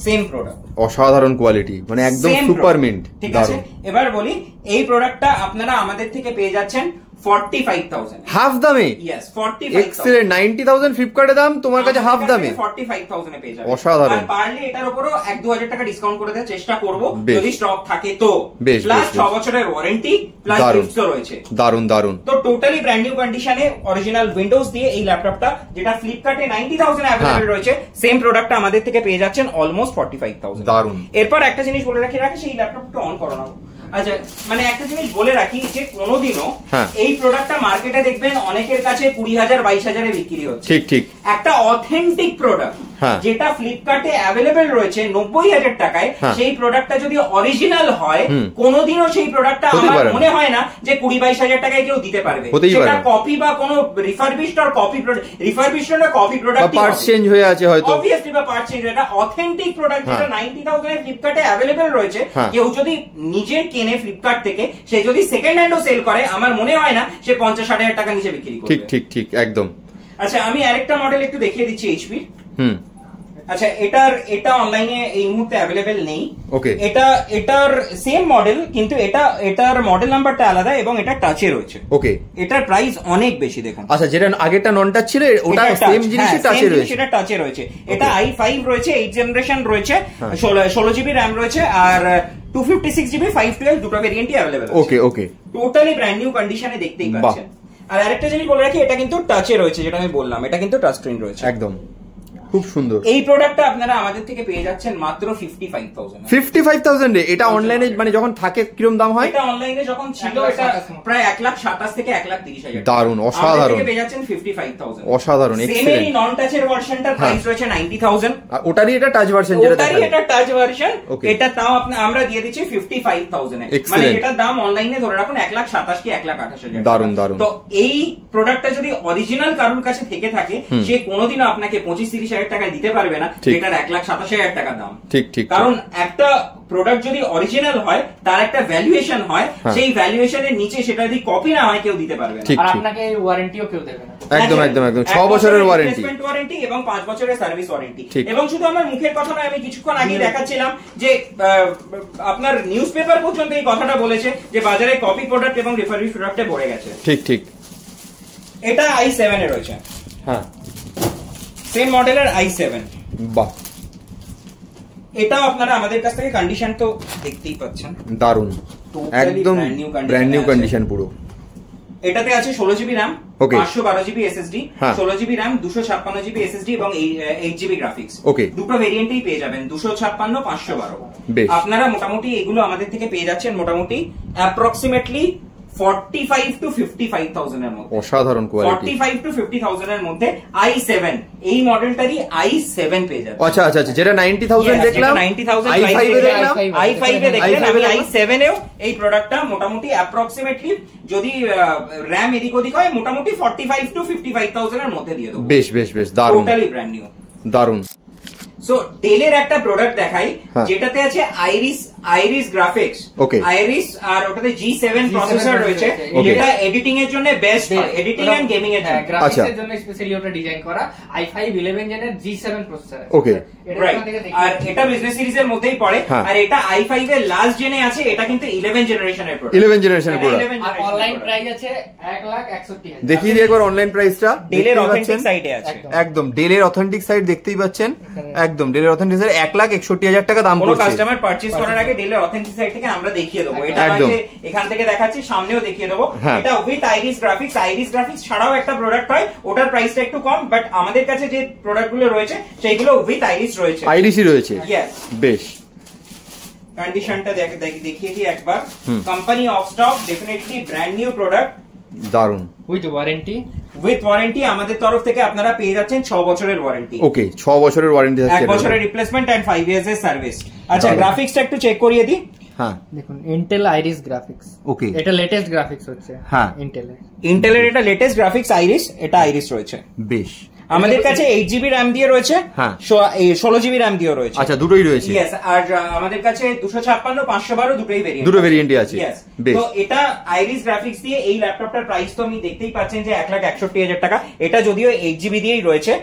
সেম প্রোডাক্ট, অসাধারণ কোয়ালিটি, মানে একদম সুপার মিন্ট। ঠিক আছে, এবার বলি এই প্রোডাক্টটা আপনারা আমাদের থেকে পেয়ে যাচ্ছেন 45,000 হাফ দামে? ইয়েস 45,000। এক্সেলেন্ট। 90,000 ফ্লিপকার্টে দাম, তোমার কাছে হাফ দামে 45,000 এ পেয়ে যাবে। অসাধারণ। আর পারলে এটার উপরও 1-2,000 টাকা ডিসকাউন্ট করে দেওয়ার চেষ্টা করব বেশ। যদি স্টক থাকে তো। বেশ, প্লাস বেশ, 6 বছরের ওয়ারেন্টি প্লাস দারুণ। গিফটসও রয়েছে। দারুন দারুন। তো টোটালি ব্র্যান্ড নিউ কন্ডিশনে অরিজিনাল উইন্ডোজ দিয়ে এই ল্যাপটপটা, যেটা ফ্লিপকার্টে 90,000 অ্যাভেলেবল রয়েছে, সেম প্রোডাক্টটা আমাদের থেকে পেয়ে যাচ্ছেন অলমোস্ট 45,000। দারুন। এরপর একটা জিনিস বলে রাখি সেই ল্যাপটপটা অন করো না। আচ্ছা, মানে একটা জিনিস বলে রাখি যে কোনোদিনও এই প্রোডাক্টটা মার্কেটে দেখবেন অনেকের কাছে 20,000 22,000 বিক্রি হচ্ছে। ঠিক ঠিক। একটা অথেন্টিক প্রোডাক্ট যেটা ফ্লিপকার্টে অ্যাভেলেবেল রয়েছে 90,000 টাকায়, সেই প্রোডাক্টটা যদি অরিজিনাল হয়, কোনোদিনও সেই প্রোডাক্টটা আমার মনে হয় না যে 20-22,000 টাকায় কেউ দিতে পারবে। সেটা কপি বা কোনো রিফারবিশড আর কপি প্রোডাক্ট, রিফারবিশড আর কপি প্রোডাক্ট, পার্টস চেঞ্জ হয়ে আছে হয়তো, অবভিয়াসলি, বা পার্টস চেঞ্জ। এটা অথেন্টিক প্রোডাক্ট যেটা 90,000 এ ফ্লিপকার্টে অ্যাভেলেবল রয়েছে। কেউ যদি নিজের কেনে ফ্লিপকার্ট থেকে, সে যদি সেকেন্ড হ্যান্ডও সেল করে, আমার মনে হয় না সে 50-60,000 টাকা নিচে বিক্রি করবে। ঠিক ঠিক ঠিক, একদম। আচ্ছা, আমি আরেকটা মডেল একটু দেখিয়ে দিচ্ছি এইচপি। আচ্ছা, এটা অনলাইনে এই মুহূর্তে অ্যাভেলেবেল নেই। ওকে। এটার সেম মডেল, কিন্তু এটার মডেল নাম্বারটা আলাদা এবং এটা টাচে রয়েছে। ওকে। এটার প্রাইস অনেক বেশি দেখুন। আচ্ছা, যেটা আগেরটা নন টাচ ছিল, ওটা সেম জিনিসই টাচে রয়েছে। সেটা টাচে রয়েছে। এটা i5 রয়েছে, 8 জেনারেশন রয়েছে, 16 জিবি র‍্যাম রয়েছে, আর 256 জিবি 512 দুটো ভেরিয়েন্টই অ্যাভেলেবল আছে। ওকে ওকে। টোটালি ব্র্যান্ড নিউ কন্ডিশনে দেখতেই পাচ্ছেন। আর আরেকটা জিনিস বলে রাখি, এটা কিন্তু টাচে রয়েছে, যেটা আমি বললাম, এটা কিন্তু টাচ স্ক্রিন রয়েছে। একদম খুব সুন্দর। এই প্রোডাক্টটা আপনারা আমাদের থেকে পেয়ে যাচ্ছেন মাত্র 55,000। 55,000 এ? এটা অনলাইনে মানে যখন থাকে কিরকম দাম হয়? এটা অনলাইনে যখন ছিল এটা প্রায় 1,27,000 থেকে 1,30,000। দারুন, অসাধারণ। পেয়ে যাচ্ছেন 55,000। অসাধারণ, এক্সেলেন্ট। সেমি নন টাচের ভার্সনটার প্রাইস রয়েছে 90,000। আর ওটারই এটা টাচ ভার্সন, যেটা দেখালেন। ওটারই এটা টাচ ভার্সন। এটা তাও আমরা দিয়ে দিচ্ছি 55,000 এ। মানে এটার দাম অনলাইনে ধরে রাখুন 1,27,000 কি 1,28,000। দারুন দারুন। তো এই প্রোডাক্টটা যদি অরিজিনাল কারোর কাছে থেকে থাকে, সে কোনোদিনও আপনাকে 25-30,000 টাকা দিতে পারবে না, যেটার 1,27,000 টাকা দাম। ঠিক ঠিক। কারণ একটা প্রোডাক্ট যদি অরিজিনাল হয়, তার একটা ভ্যালুয়েশন হয়, সেই ভ্যালুয়েশনের নিচে সেটা যদি কপি না হয়, কেউ দিতে পারবে না। আর আপনাকে ওয়ারেন্টিও কেউ দেবে না। একদম একদম একদম। 6 বছরের ওয়ারেন্টি এবং 5 বছরের সার্ভিস ওয়ারেন্টি। এবং শুধু আমার মুখের কথা নয়, আমি কিছুক্ষণ আগে দেখাচ্ছিলাম যে আপনার নিউজ পেপার পর্যন্ত এই কথাটা বলেছে যে বাজারে কপি প্রোডাক্ট এবং রিফারবিশ প্রোডাক্টে ভরে গেছে। ঠিক ঠিক। এটা i7 এ রয়েছে। সেম মডেলের i7। বাহ। এটাও আপনারা আমাদের কাছ থেকে কন্ডিশন তো দেখতেই পাচ্ছেন। দারুন, একদম ব্র্যান্ড নিউ কন্ডিশন পুরো। এটাতে আছে 16 GB RAM, 512 GB SSD, 16 GB RAM, 256 GB SSD এবং 8 জিবি গ্রাফিক্স। দুটো ভেরিয়েন্টেই পেয়ে যাবেন, 256, 512। আপনারা মোটামুটি এগুলো আমাদের থেকে পেয়ে যাচ্ছেন মোটামুটি অ্যাপ্রক্সিমেটলি 45 to 55,000 এর মধ্যে। অসাধারণ কোয়ালিটি। 45 to 50,000 এর মধ্যে i7, এই মডেলটারই i7 পেয়ে যাচ্ছে। আচ্ছা আচ্ছা আচ্ছা, যেটা 90,000 দেখলাম, 90,000 i5 এ দেখলাম, i5 এ দেখলেন, আমি i7 এও এই প্রোডাক্টটা মোটামুটি অ্যাপ্রক্সিমেটলি যদি র‍্যাম এদিক ওদিক হয়, মোটামুটি 45 to 55,000 এর মধ্যে দিয়ে দেবো। বেশ বেশ বেশ, দারুণ, টোটালি ব্র্যান্ড নিউ, দারুণ। সো ডেলের একটা প্রোডাক্ট দেখাই, যেটাতে আছে আইরিস গ্রাফিক্স। আইরিস আর ওটাতে G7 প্রসেসর রয়েছে, যেটা এডিটিং এর জন্য বেস্ট হয়, এডিটিং এন্ড গেমিং এর জন্য। গ্রাফিক্স এর জন্য স্পেশালি ওটা ডিজাইন করা i5 11 জেনের G7 প্রসেসর। ওকে, আর এটা বিজনেস সিরিজের মধ্যেই পড়ে। আর এটা i5 এর লাস্ট জেনে আছে, এটা কিন্তু 11 জেনারেশনের প্রোডাক্ট। 11 জেনারেশনের প্রোডাক্ট। আর অনলাইন প্রাইস আছে 1,61,000। দেখিয়ে দিই একবার অনলাইন প্রাইসটা। ডেলের অথেন্টিক সাইটে আছে, একদম ডেলের অথেন্টিক সাইট দেখতেই পাচ্ছেন। একদম ডেলের অথেন্টিক সাইট 1,61,000 টাকা দাম পড়ছে। কোনো কাস্টমার পারচেজ করার আগে ডেলের অথেন্টিক সাইট থেকে আমরা দেখিয়ে দেবো। এটা আছে, এখান থেকে দেখাচ্ছি, সামনেও দেখিয়ে দেবো। এটা with iris graphics. Iris graphics ছাড়াও একটা প্রোডাক্ট হয়, ওটার প্রাইসটা একটু কম, বাট আমাদের কাছে যে প্রোডাক্টগুলো রয়েছে সেইগুলো উইথ আইরিস রয়েছে। আইরিসই রয়েছে, বেশ। কন্ডিশনটা দেখিয়ে দিই একবার। Company of stock, definitely brand new product, দারুন। উইথ ওয়ারেন্টি আমাদের তরফ থেকে আপনারা পেয়ে যাচ্ছেন 6 বছরের ওয়ারেন্টি। ওকে, 6 বছরের ওয়ারেন্টি আছে, 1 বছরের রিপ্লেসমেন্ট এন্ড 5 ইয়ার্স এর সার্ভিস। আচ্ছা, গ্রাফিক্সটা একটু চেক করিয়ে দিই। হ্যাঁ, দেখুন ইন্টেল আইরিস গ্রাফিক্স। ওকে, এটা লেটেস্ট গ্রাফিক্স হচ্ছে। হ্যাঁ, ইন্টেলের এটা লেটেস্ট গ্রাফিক্স আইরিস, এটা আইরিস রয়েছে। বেশ। আমাদের কাছে 8 জিবি RAM দিয়ে রয়েছে, 16 জিবি RAM দিয়েও রয়েছে। আচ্ছা, দুটোই রয়েছে। ইয়েস, আর আমাদের কাছে 256, 512 দুটোই ভেরিয়েন্ট, দুটো ভেরিয়েন্টই আছে। তো এটা আইরিস গ্রাফিক্স দিয়ে এই ল্যাপটপটার প্রাইস তো আমি দেখতেই পাচ্ছেন যে 1,61,000 টাকা। এটা যদিও 8 জিবি দিয়েই রয়েছে,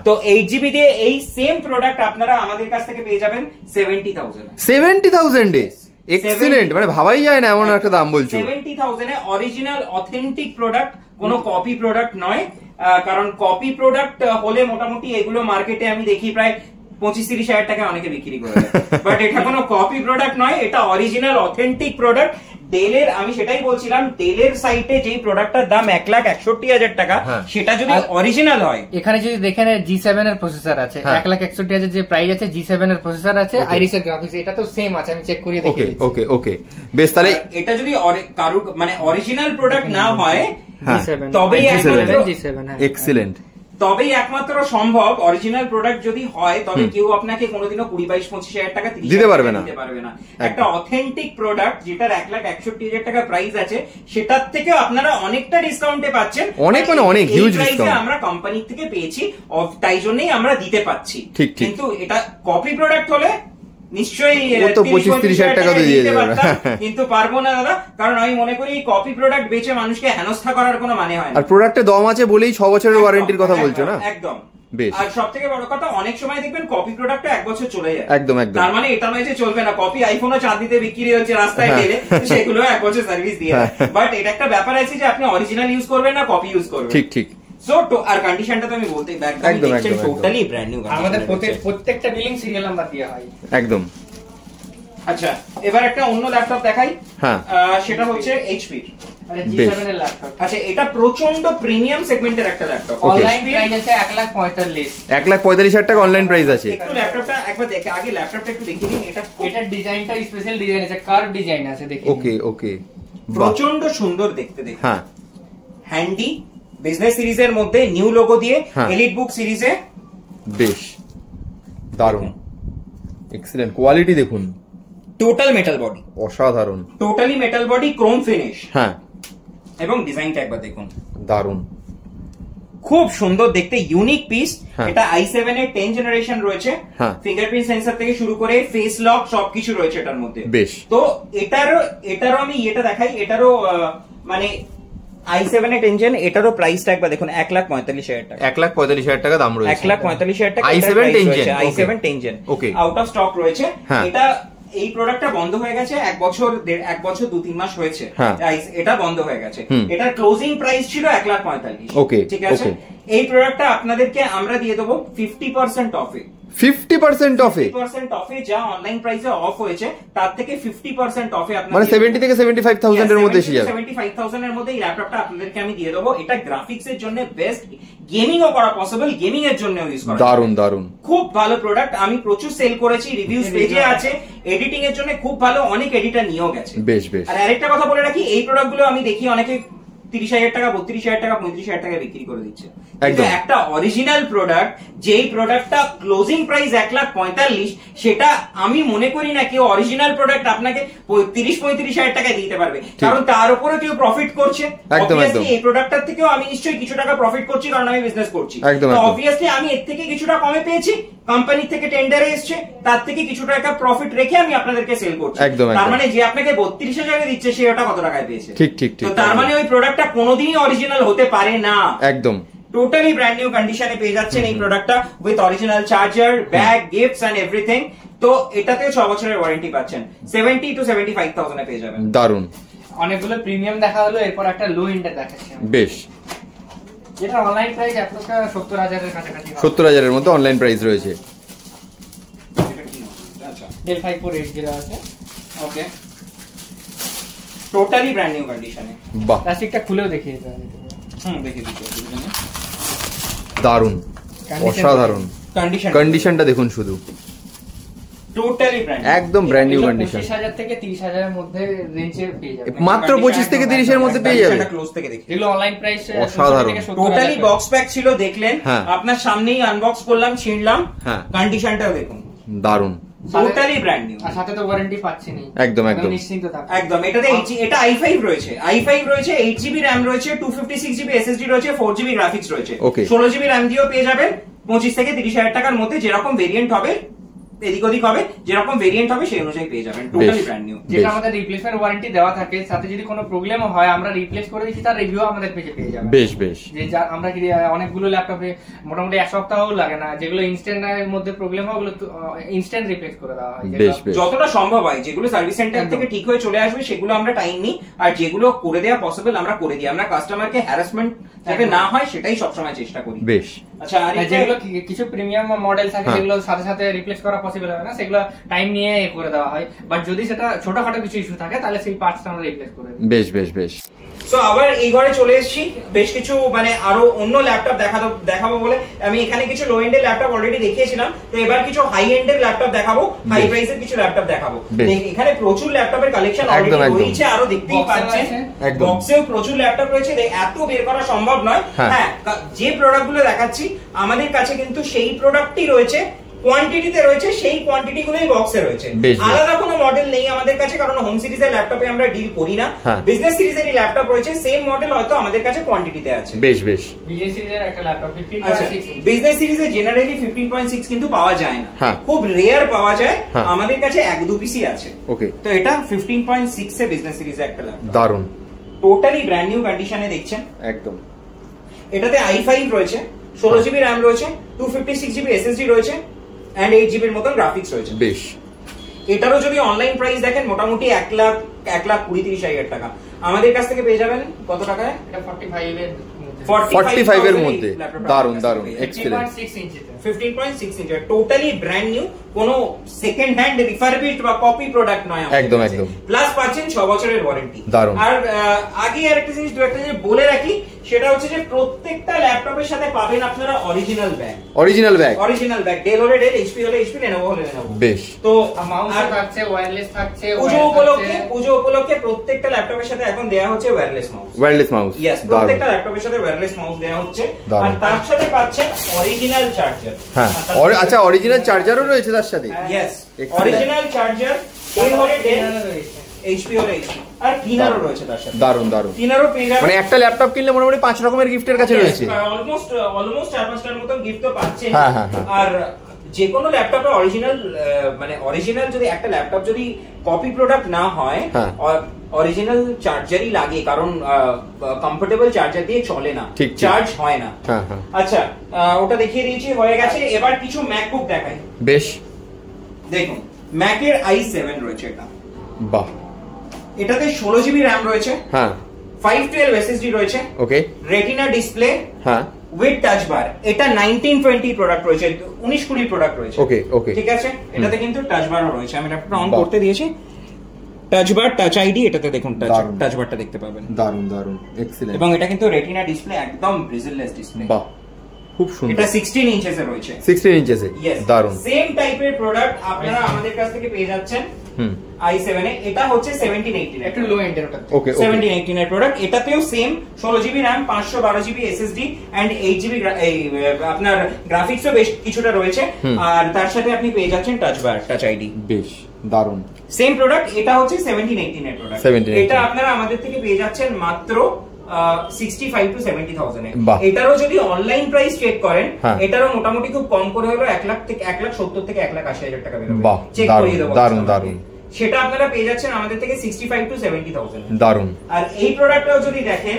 তো 8 জিবি দিয়ে এই সেম প্রোডাক্ট আপনারা আমাদের কাছ থেকে পেয়ে যাবেন 70,000। 70,000 এ? এক্সিলেন্ট, মানে ভাবাই যায় না এমন একটা দাম বলছো। 70,000 এ অরিজিনাল অথেন্টিক প্রোডাক্ট, কোনো কপি প্রোডাক্ট নয়। কারণ কপি প্রোডাক্ট হলে মোটামুটি এগুলো মার্কেটে আমি দেখি প্রায় 25-30 হাজার টাকা অনেকে বিক্রি করে দেয়, বাট এটা কোনো কপি প্রোডাক্ট নয়, এটা অরিজিনাল অথেন্টিক প্রোডাক্ট। ডেলের, আমি সেটাই বলছিলাম, ডেলের সাইটে যেই প্রোডাক্টটার দাম 1,61,000 টাকা, সেটা যদি অরিজিনাল হয়, এখানে যদি দেখেন G7 এর প্রসেসর আছে, 1,61,000 যে প্রাইস আছে, G7 এর প্রসেসর আছে, আইরিস এর গ্রাফিক্স, এটা তো সেম আছে, আমি চেক করিয়ে দেখি। ওকে ওকে বেশ, তাহলে এটা যদি কারুর মানে অরিজিনাল প্রোডাক্ট না হয়, তবেই এক্সিলেন্ট, তবেই একমাত্র সম্ভব। অরিজিনাল প্রোডাক্ট যদি হয়, তবে কেউ আপনাকে কোনোদিনও 20-22-25 হাজার টাকা দিতে পারবে না। একটা অথেন্টিক প্রোডাক্ট যেটার 1,61,000 টাকা প্রাইস আছে, সেটার থেকে আপনারা অনেকটা ডিসকাউন্টে পাচ্ছেন। অনেক মানে অনেক হিউজ ডিসকাউন্ট আমরা কোম্পানি থেকে পেয়েছি, তাই জন্যই আমরা দিতে পাচ্ছি। ঠিক, কিন্তু এটা কপি প্রোডাক্ট হলে নিশ্চয়ই 25-30 হাজার টাকা দিয়ে দেবে, কিন্তু পারবো না দাদা, কারণ আমি মনে করি কপি প্রোডাক্ট বেচে মানুষকে হেনস্থা করার কোনো মানে হয় না। আর প্রোডাক্টের দম আছে বলেই 6 বছরের ওয়ারেন্টির কথা বলছো না? একদম। বেশ। আর সবথেকে বড় কথা, অনেক সময় দেখবেন কপি প্রোডাক্ট 1 বছর চলে যায়। একদম একদম। তার মানে এটা নয় যে চলবে না, কপি আইফোনও চাঁদিতে বিক্রি হচ্ছে রাস্তায় গেলে, সেগুলো 1 বছর সার্ভিস দিয়ে দেয়। বাট এটা একটা ব্যাপার আছে যে আপনি অরিজিনাল ইউজ করবেন না কপি ইউজ করবেন। ঠিক ঠিক। সো আর কন্ডিশনটা তো আমি বলতেই একদম টোটালি ব্র্যান্ড নিউ। আমাদের প্রত্যেকটা বিলিং সিরিয়াল নাম্বার দেওয়া হয়। একদম। আচ্ছা, এবার একটা অন্য ল্যাপটপ দেখাই। হ্যাঁ, সেটা হচ্ছে এইচপি G7 এর ল্যাপটপ। আচ্ছা, এটা প্রচন্ড প্রিমিয়াম সেগমেন্টের একটা ল্যাপটপ। অনলাইন প্রাইস আছে 1,45,000। 1,45,000 টাকা অনলাইন প্রাইস আছে। একটু ল্যাপটপটা একবার দেখে, আগে ল্যাপটপটা একটু দেখিয়ে দিন। এটা ডিজাইনটা স্পেশাল ডিজাইন আছে, কার্ভ ডিজাইন আছে, দেখুন। ওকে ওকে, প্রচন্ড সুন্দর দেখতে। হ্যাঁ, হ্যান্ডি বিজনেস সিরিজের মধ্যে নিউ লোগো দিয়ে, এলিট বুক সিরিজে, বেশ দারুণ, এক্সিলেন্ট কোয়ালিটি দেখুন। টোটাল মেটাল বডি, অসাধারণ, totally metal body, Chrome finish. হ্যাঁ, এবং ডিজাইনটা একবার দেখুন, দারুণ, খুব সুন্দর দেখতে, ইউনিক পিস। এটা i7 এর 10 জেনারেশন রয়েছে, ফিঙ্গারপ্রিন্ট সেন্সর থেকে শুরু করে ফেস লক সবকিছু রয়েছে এটার মধ্যে। বেশ। তো এটারও আমি এটা দেখাই, এটারও মানে i7 এর 10 জেন, এটারও প্রাইসটা একবার দেখুন, 1,45,000 টাকা। 1,45,000 টাকা দাম রয়েছে। 1,45,000 টাকা i7 10 gen, i7 10 gen. Okay, out of stock রয়েছে। এটা এই প্রোডাক্টটা বন্ধ হয়ে গেছে 1 বছর 2-3 মাস হয়েছে, এটা বন্ধ হয়ে গেছে। এটার ক্লোজিং প্রাইস ছিল 1,45,000। ওকে, ঠিক আছে। এই প্রোডাক্টটা আপনাদেরকে আমরা দিয়ে দেবো 50% অফে। 50% অফে? 50% অফে, যা অনলাইন প্রাইসে অফ হয়েছে তার থেকে 50% অফে আপনাদের, মানে 70 থেকে 75,000 এর মধ্যে এসে যাবে। 75,000 এর মধ্যে এই ল্যাপটপটা আপনাদেরকে আমি দিয়ে দেবো। এটা গ্রাফিক্স এর জন্য বেস্ট, গেমিংও করা পসিবল, গেমিং এর জন্য ইউজ করা। দারুন দারুন, খুব ভালো প্রোডাক্ট, আমি প্রচুর সেল করেছি, রিভিউজ পেজে আছে, এডিটিং এর জন্য খুব ভালো, অনেক এডিটর নিয়েও গেছে। বেশ বেশ। আর আরেকটা কথা বলে রাখি, এই প্রোডাক্টগুলো আমি দেখি অনেকে 30,000 টাকা, 32,000 টাকা, 35,000 টাকা বিক্রি করে দিচ্ছে। কিন্তু একটা অরিজিনাল প্রোডাক্ট, যেই প্রোডাক্টটা ক্লোজিং প্রাইস 1,45,000, সেটা আমি মনে করি না কেউ অরিজিনাল প্রোডাক্ট আপনাকে 30-35,000 টাকা দিতে পারবে, কারণ তার উপরে কেউ প্রফিট করছে। অবভিয়াসলি এই প্রোডাক্টটার থেকেও আমি নিশ্চয়ই কিছু টাকা প্রফিট করছি, কারণ আমি বিজনেস করছি। তো অবভিয়াসলি আমি এর থেকে কিছুটা কমে পেয়েছি, কোম্পানি থেকে টেন্ডারে এসছে, তার থেকে কিছু টাকা প্রফিট রেখে আমি আপনাদেরকে সেল করছি। তার মানে যে আপনাকে 32,000 দিচ্ছে, সে ওটা কত টাকায় পেয়েছে? ঠিক ঠিক ঠিক। তো তার মানে ওই প্রোডাক্টটা কোনোদিনই অরিজিনাল হতে পারে না। একদম টোটালি ব্র্যান্ড নিউ কন্ডিশনে পেয়ে যাচ্ছেন এই প্রোডাক্টটা, with original charger, bag, gifts and everything. তো এটাতেও 6 বছরের ওয়ারেন্টি পাচ্ছেন, 70 to 75,000 এ পেয়ে যাবেন। দারুন। অনেকগুলো প্রিমিয়াম দেখা হলো, এরপর একটা লো এন্ডের দেখাচ্ছি। বেশ। যেটা অনলাইন প্রাইস আপনার 70,000 এর কাছাকাছি। 70,000 এর মধ্যে অনলাইন প্রাইস রয়েছে। আচ্ছা, Dell 5480 আছে। ওকে, টোটালি ব্র্যান্ড নিউ কন্ডিশনে। বাহ, প্লাস্টিকটা খুলেও দেখিয়ে দিতে হবে। দেখিয়ে দিচ্ছি। দারুন, অসাধারণ কন্ডিশনটা দেখুন শুধু, টোটালি ব্র্যান্ড, একদম ব্র্যান্ড নিউ কন্ডিশন। 25,000 থেকে 30,000 এর মধ্যে রেঞ্জে পেয়ে যাবেন, মাত্র 25 থেকে 30 এর মধ্যে পেয়ে যাবেন। ক্লোজ থেকে দেখি, এগুলো অনলাইন প্রাইস অসাধারণ। টোটালি বক্স প্যাক ছিল, দেখলেন, আপনার সামনেই আনবক্স করলাম, ছিঁড়লাম, কন্ডিশনটাও দেখুন, দারুন, টোটালি ব্র্যান্ড নিউ। আর সাথে তো ওয়ারেন্টি পাচ্ছি না। একদম একদম নিশ্চিন্ত থাকুন। একদম। এটাতে এটা i5 রয়েছে, i5 রয়েছে, 8GB RAM রয়েছে, 256GB SSD রয়েছে, 4GB গ্রাফিক্স রয়েছে, 16GB RAM দিয়েও পেয়ে যাবেন 25 থেকে 30,000 টাকার মধ্যে। যেরকম ভেরিয়েন্ট হবে এদিক ওদিক হবে, যেরকম ভেরিয়েন্ট হবে সেই অনুযায়ী পেয়ে যাবেন, টোটালি ব্র্যান্ড নিউ। যেটা আমাদের রিপ্লেসমেন্ট ওয়ারেন্টি দেওয়া থাকে, সাথে যদি কোনো প্রবলেম হয় আমরা রিপ্লেস করে দিচ্ছি, তার রিভিউ আমাদের পেজে পেয়ে যাবেন। বেশ বেশ। যে আমরা কি অনেকগুলো ল্যাপটপে মোটামুটি 1 সপ্তাহও লাগে না, যেগুলো ইনস্ট্যান্ট এর মধ্যে প্রবলেম হয় ওগুলো ইনস্ট্যান্ট রিপ্লেস করে দেওয়া হয়। যতটা সম্ভব হয় যেগুলো সার্ভিস সেন্টার থেকে ঠিক হয়ে চলে আসবে সেগুলো আমরা টাইম নিই, আর যেগুলো করে দেওয়া পসিবল আমরা করে দিই। আমরা কাস্টমারকে হ্যারাসমেন্ট যাতে না হয় সেটাই সবসময় চেষ্টা করি। বেশ। আচ্ছা, আর যেগুলো কিছু প্রিমিয়াম মডেল থাকে যেগুলো সাথে সাথে রিপ্লেস করা পসিবল হয় না, সেগুলো টাইম নিয়ে করে দেওয়া হয়। বাট যদি সেটা ছোটখাটো কিছু ইস্যু থাকে তাহলে সেই পার্টসটা আমরা রিপ্লেস করে দিই। বেশ বেশ বেশ। সো আবার এই ঘরে চলে এসেছি, বেশ কিছু মানে আরো অন্য ল্যাপটপ দেখাবো বলে। আমি এখানে কিছু লো এন্ডের ল্যাপটপ অলরেডি দেখিয়েছিলাম, তো এবার কিছু হাই এন্ডের ল্যাপটপ দেখাবো, হাই প্রাইসের কিছু ল্যাপটপ দেখাবো। এখানে প্রচুর ল্যাপটপের কালেকশন অলরেডি রয়েছে, আরো দেখতেই পাচ্ছেন বক্সেও প্রচুর ল্যাপটপ রয়েছে, এত বের করা সম্ভব নয়। হ্যাঁ, যে প্রোডাক্টগুলো দেখাচ্ছি আমাদের কাছে কিন্তু সেই প্রোডাক্টই রয়েছে, কোয়ান্টিটিতে রয়েছে, সেই কোয়ান্টিটি গুলোই বক্সে রয়েছে। আলাদা কোনো মডেল নেই আমাদের কাছে, কারণ হোম সিরিজের ল্যাপটপে আমরা ডিল করি না। বিজনেস সিরিজেরই ল্যাপটপ রয়েছে, সেম মডেল হয়তো আমাদের কাছে কোয়ান্টিটিতে আছে। বেশ বেশ। বিজনেস সিরিজের একটা ল্যাপটপ 15.6, বিজনেস সিরিজে জেনারেলি 15.6 কিন্তু পাওয়া যায় না, খুব রেয়ার পাওয়া যায়। আমাদের কাছে 1-2 পিসই আছে। ওকে, তো এটা 15.6 এ বিজনেস সিরিজে একটা ল্যাপটপ, দারুন, টোটালি ব্র্যান্ড নিউ কন্ডিশনে দেখছেন একদম। এটাতে i5 রয়েছে, 16 জিবি RAM রয়েছে, 256 জিবি SSD রয়েছে, and 8 জিবির মতন গ্রাফিক্স রয়েছে। বেশ। এটারও যদি অনলাইন প্রাইস দেখেন মোটামুটি 1,20,30 হাজার টাকা। আমাদের কাছ থেকে পেয়ে যাবেন কত টাকায়? এটা 45 এর মধ্যে। দারুন দারুন, এক্সিলেন্ট। 15.6 ইঞ্চি, টোটালি ব্র্যান্ড নিউ, কোনো সেকেন্ড হ্যান্ড রিফারবিশড বা কপি প্রোডাক্ট নয়। একদম একদম। প্লাস পাচ্ছেন 6 বছরের ওয়ারেন্টি। দারুন। আর আগে আরেকটা জিনিস বলে রাখি, সেটা হচ্ছে যে প্রত্যেকটা ল্যাপটপের সাথে পাবেন আপনারা original bag. Original bag, Dell হলে ডেল, এইচপি হলে এইচপি, লেনোভো হলে লেনোভো। বেশ। তো মাউস থাকছে, ওয়্যারলেস থাকছে। পুজো উপলক্ষে প্রত্যেকটা ল্যাপটপের সাথে এখন দেয়া হচ্ছে ওয়্যারলেস মাউস। ইয়েস, প্রত্যেকটা ল্যাপটপের সাথে ওয়্যারলেস মাউস দেয়া হচ্ছে, আর তার সাথে পাচ্ছেন অরিজিনাল চার্জার। হ্যাঁ, আচ্ছা, অরিজিনাল চার্জারও রয়েছে তার সাথে। ইয়েস, অরিজিনাল চার্জার, ডেল হলে ডেল, এইচপি হলে এইচপি, আর ক্লিনারও রয়েছে তার সাথে। দারুন দারুন, ক্লিনারও পেয়ে যাবেন। মানে একটা ল্যাপটপ কিনলে মোটামুটি 5 রকমের গিফটের কাছে রয়েছে। অলমোস্ট 4-5টার মতন গিফট তো পাচ্ছেন। আর যে কোনো ল্যাপটপে অরিজিনাল যদি একটা ল্যাপটপ যদি কপি প্রোডাক্ট না হয়, অরিজিনাল চার্জারই লাগে, কারণ কমফোর্টেবল চার্জার দিয়ে চলে না, চার্জ হয় না। আচ্ছা, ওটা দেখিয়ে দিয়েছি, হয়ে গেছে। এবার কিছু ম্যাকবুক দেখাই। বেশ। দেখুন, ম্যাকের i7 রয়েছে, এটা বাহ। এটাতে 16 জিবি RAM রয়েছে, 512 SSD রয়েছে, okay, retina display, with touch bar. এটা 1920 প্রোডাক্ট রয়েছে, 19-20 প্রোডাক্ট রয়েছে। ওকে ওকে, ঠিক আছে। এটাতে কিন্তু টাচ বারও রয়েছে, আমি এটা অন করতে দিয়েছি, টাচ বার, টাচ আইডি, এটাতে দেখুন টাচ বারটা দেখতে পাবেন। দারুন দারুন, এক্সিলেন্ট। এবং এটা কিন্তু রেটিনা ডিসপ্লে, একদম ব্রিজেললেস ডিসপ্লে। বাহ, খুব সুন্দর। এটা 16 ইঞ্চেসে রয়েছে, 16 ইঞ্চেসে। দারুন। সেম টাইপের প্রোডাক্ট আপনারা আমাদের কাছ থেকে পেয়ে যাচ্ছেন i7 এ। এটা হচ্ছে 1780, একটু লো এন্ডের। ওকে, 1780 এর প্রোডাক্ট। এটাতেও same 16 GB RAM, 512 GB SSD and 8 GB আপনার গ্রাফিক্সও বেশ কিছুটা রয়েছে, আর তার সাথে আপনি পেয়ে যাচ্ছেন টাচ বার, টাচ আইডি। বেশ দারুন। সেম প্রোডাক্ট, এটা হচ্ছে 1780 এর প্রোডাক্ট। এটা আপনারা আমাদের থেকে পেয়ে যাচ্ছেন মাত্র 65 to 70,000 এ। এটারও যদি অনলাইন প্রাইস চেক করেন, এটারও মোটামুটি খুব কম করে হলো 1,70,000 থেকে 1,80,000 টাকা বেরোবে। চেক করিয়ে দেবো। দারুন দারুন। সেটা আপনারা পেয়ে যাচ্ছেন আমাদের থেকে 65 to 70,000। দারুন। আর এই প্রোডাক্টটাও যদি দেখেন,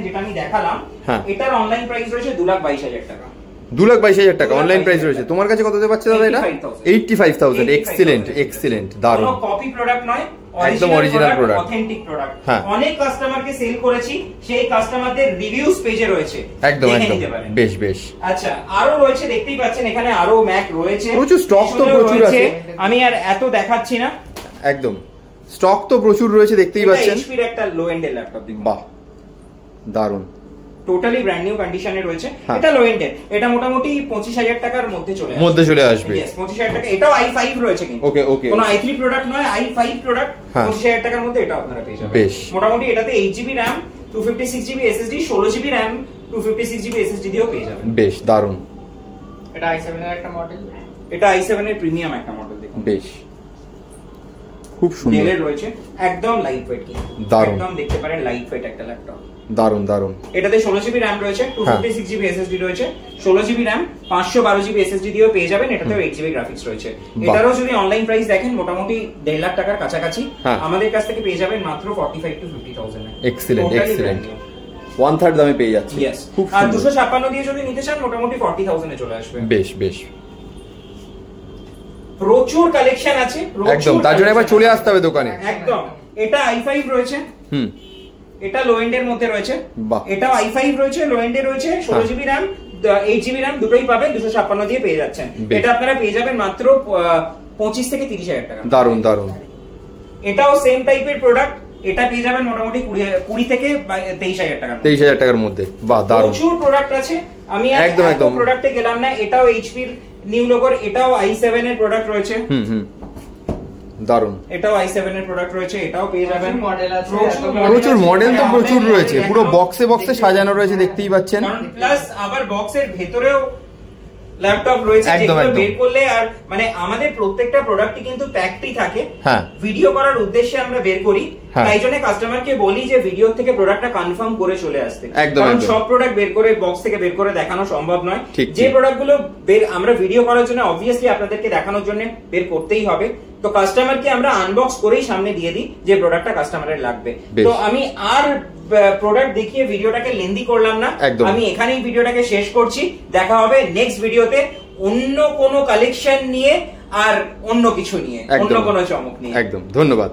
যেটা আমি দেখালাম, এটার অনলাইন প্রাইস রয়েছে 2,22,000 টাকা। 2,22,000 টাকা অনলাইন প্রাইস রয়েছে। তোমার কাছে কততে পাচ্ছে দাদা এটা? 85,000। এক্সিলেন্ট এক্সিলেন্ট, দারুন। কোনো কপি প্রোডাক্ট নয়, একদম অরিজিনাল প্রোডাক্ট, অথেন্টিক প্রোডাক্ট। অনেক কাস্টমারকে সেল করেছি, সেই কাস্টমারদের রিভিউজ পেজে রয়েছে, একদম একদম। বেশ বেশ। আচ্ছা, আরো রয়েছে, দেখতেই পাচ্ছেন এখানে আরো ম্যাক রয়েছে, প্রচুর স্টক তো প্রচুর আছে। আমি আর এত দেখাচ্ছি না, একদম স্টক তো প্রচুর রয়েছে, দেখতেই পাচ্ছেন। এইচপি এর একটা লো এন্ড এর ল্যাপটপ দেখুন। বাহ, দারুন। টোটালি ব্র্যান্ড নিউ কন্ডিশনে রয়েছে। এটা লো এন্ড এর, এটা মোটামুটি 25,000 টাকার মধ্যে চলে আসবে। 25,000 টাকা। এটাও i5 রয়েছে কিন্তু, ওকে ওকে, কোনো i3 প্রোডাক্ট নয়, i5 প্রোডাক্ট। 25,000 টাকার মধ্যে এটা আপনারা পেয়ে যাবেন। বেশ। মোটামুটি এটাতে 8 GB RAM, 256 GB SSD, 16 GB RAM, 256 GB SSD দিয়েও পেয়ে যাবেন। বেশ, দারুন। এটা i7 এর একটা মডেল, এটা i7 এর প্রিমিয়াম একটা মডেল দেখুন। বেশ, খুব সুন্দর। ডেলের রয়েছে, একদম লাইট ওয়েট, দারুন। একদম দেখতে পারেন লাইট ওয়েট একটা ল্যাপটপ। দারুন দারুন। এটাতে 16 জিবি র্যাম রয়েছে, 256 জিবি এসএসডি রয়েছে, 16 জিবি র্যাম, 512 জিবি এসএসডি দিয়েও পেয়ে যাবেন। এটাতেও 8 জিবি গ্রাফিক্স রয়েছে। এটারও যদি অনলাইন প্রাইস দেখেন মোটামুটি 1.5 লাখ টাকার কাছাকাছি, আমাদের কাছ থেকে পেয়ে যাবেন মাত্র 45 to 50,000 এ। এক্সিলেন্ট এক্সিলেন্ট, 1/3 দামে পেয়ে যাচ্ছে। খুব সুন্দর। আর 256 দিয়ে যদি নিতে চান মোটামুটি 40,000 এ চলে আসবে। বেশ বেশ, প্রচুর কালেকশন আছে একদম, তার জন্য একবার চলে আসতে হবে দোকানে। একদম। এটা i5 রয়েছে, এটা লো এন্ড এর মধ্যে রয়েছে, এটাও i5 রয়েছে, লো এন্ড এ রয়েছে, 16 জিবি র্যাম, 8 জিবি র্যাম, দুটোই পাবেন 256 দিয়ে পেয়ে যাচ্ছেন। এটা আপনারা পেয়ে যাবেন মাত্র 25 থেকে 30,000 টাকা। দারুন দারুন। এটাও সেম টাইপের প্রোডাক্ট, এটা পেয়ে যাবেন মোটামুটি 20 থেকে 23,000 টাকা। 23,000 টাকার মধ্যে। বাহ, দারুন। প্রচুর প্রোডাক্ট আছে, আমি একদম একদম প্রোডাক্টে গেলাম না। এটাও এইচপি এর নিউ লোগোর, এটাও i7 এর প্রোডাক্ট রয়েছে। দারুন। এটাও i7 এর প্রোডাক্ট রয়েছে, এটাও পেয়ে যাবেন। মডেল আছে, প্রচুর মডেল তো প্রচুর রয়েছে, পুরো বক্সে বক্সে সাজানো রয়েছে, দেখতেই পাচ্ছেন। প্লাস আবার বক্সের ভেতরেও ল্যাপটপ রয়েছে, যেগুলো বের করলে আর মানে আমাদের প্রত্যেকটা প্রোডাক্টই কিন্তু প্যাকডই থাকে। ভিডিও করার উদ্দেশ্যে আমরা বের করি, তাই জন্য কাস্টমারকে বলি যে ভিডিও থেকে প্রোডাক্টটা কনফার্ম করে চলে আসতে। কারণ সব প্রোডাক্ট বের করে বক্স থেকে বের করে দেখানো সম্ভব নয়। যে প্রোডাক্টগুলো আমরা ভিডিও করার জন্য অবভিয়াসলি আপনাদেরকে দেখানোর জন্য বের করতেই হবে, তো কাস্টমারকে আমরা আনবক্স করেই সামনে দিয়ে দিই যে প্রোডাক্টটা কাস্টমারের লাগবে। তো আমি আর প্রোডাক্ট দেখিয়ে ভিডিওটাকে লেন্দি করলাম না, আমি এখানেই ভিডিওটাকে শেষ করছি। দেখা হবে নেক্সট ভিডিওতে অন্য কোনো কালেকশন নিয়ে আর অন্য কিছু নিয়ে, অন্য কোনো চমক নিয়ে। একদম, ধন্যবাদ।